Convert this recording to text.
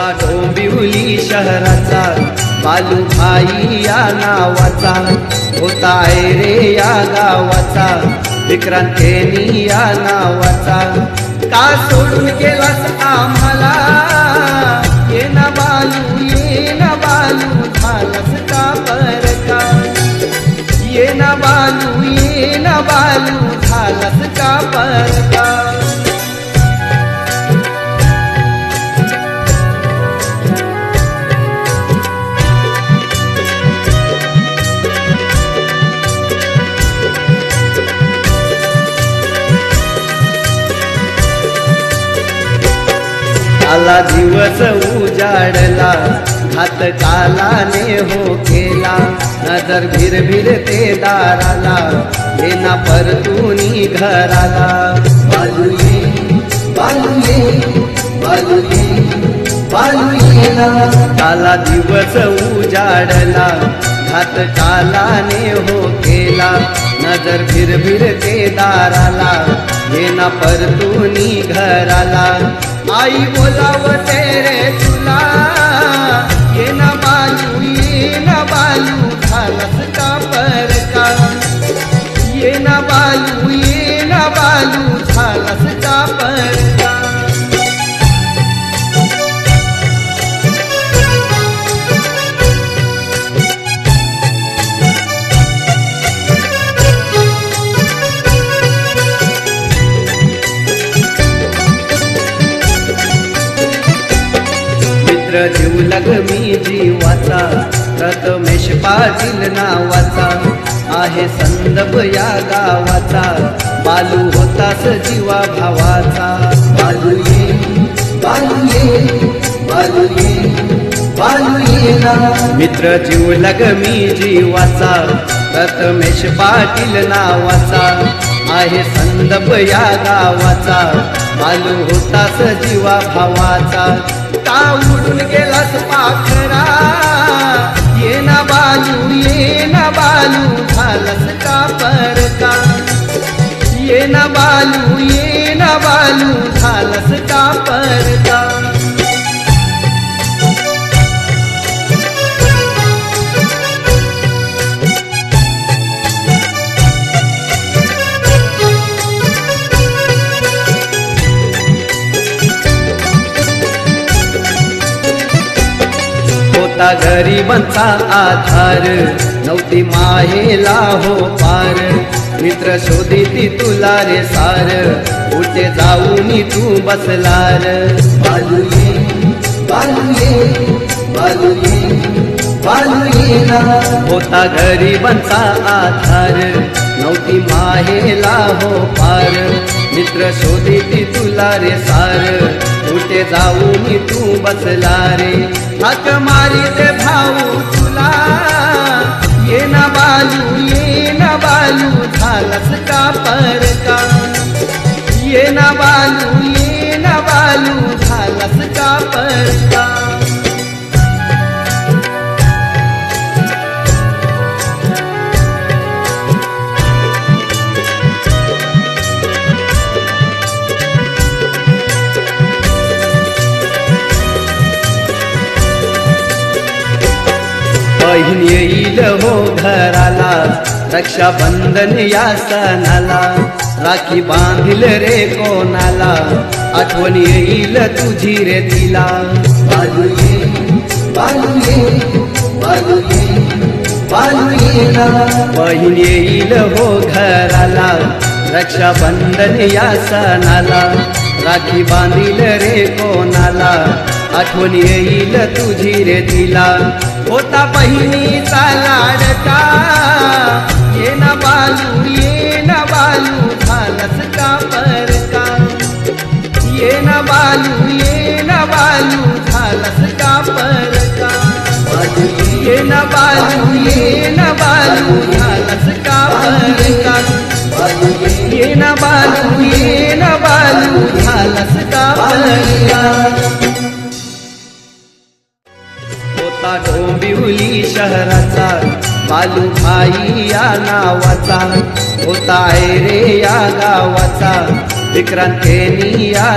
होता डोंबिवली शहराचा बालूभाई या नावाचा, होता रे या गावाचा विक्रांतेनी या नावाचा। का सोडून गेलास आम्हाला, ये ना बालू ये ना बालू झालास का परका, ये ना बालू ये ना बालू झालास का परका। आला दिवस उजाडला घात कालाने हो केला, नजर भिरभिरते दाराला येना परतूनी घराला। बालुये बालुये बालुये बालुये ना, आला दिवस उजाडला घात कालाने हो केला, नजर भिरभिरते दाराला येना परतूनी घराला। आई बोलावते रे तुला, ये ना बालू झालास का परका, ये ना बालू झालास का परका। जीवलग मी जीवाचा, प्रथमेश पाटील नावाचा आहे संदप या गावाचा, बालू होतास जीवा भावाचा। बालुये बालुये बालुये बालुये ना, मित्र जीवलग मी जीवाचा, प्रथमेश पाटील नावाचा आहे संदप या गावाचा, बालू होतास जीवा भावाचा। का उडून गेलास पाखरा, ये ना बालू झालास का परका, ये ना बालू झालास का परका। होता गरिबांचा आधार, नव्हती माहेला हो पार, मित्र शोधिती तुला रे सार, कुठे जाऊनी तू बसलार। बालुये बालुये बालुये बालुये ना, होता गरिबांचा आधार, नव्हती माहेला हो पार, मित्र शोधिती तुला रे सार, कुठे जाऊनी तू बसला रे। हाक मारी दे भाऊ तुला, ये ना बालू झालास का परका, ये ना बालू झालास का परका। बहीण येईल हो घराला, रक्षाबंधन या सणाला, राखी बांधील रे कोणाला, आठवण येईल तुझी रे तिला। बालुये बालुये बालुये बालुये ना, बहीण येईल हो घराला, रक्षाबंधन या सणाला, राखी बांधील रे कोणाला, आठवण येईल तुझी रे तिला। होता बहिणीचा लाडका, ये ना बालू झालास का परका, ये ना बालू झालास का परका। ये ना बालू झालास का परका, ये ना बालू झालास का परका। होता डोंबिवली शहराचा बालूभाई या नावाचा, होता रे या गावाचा विक्रांतेनी या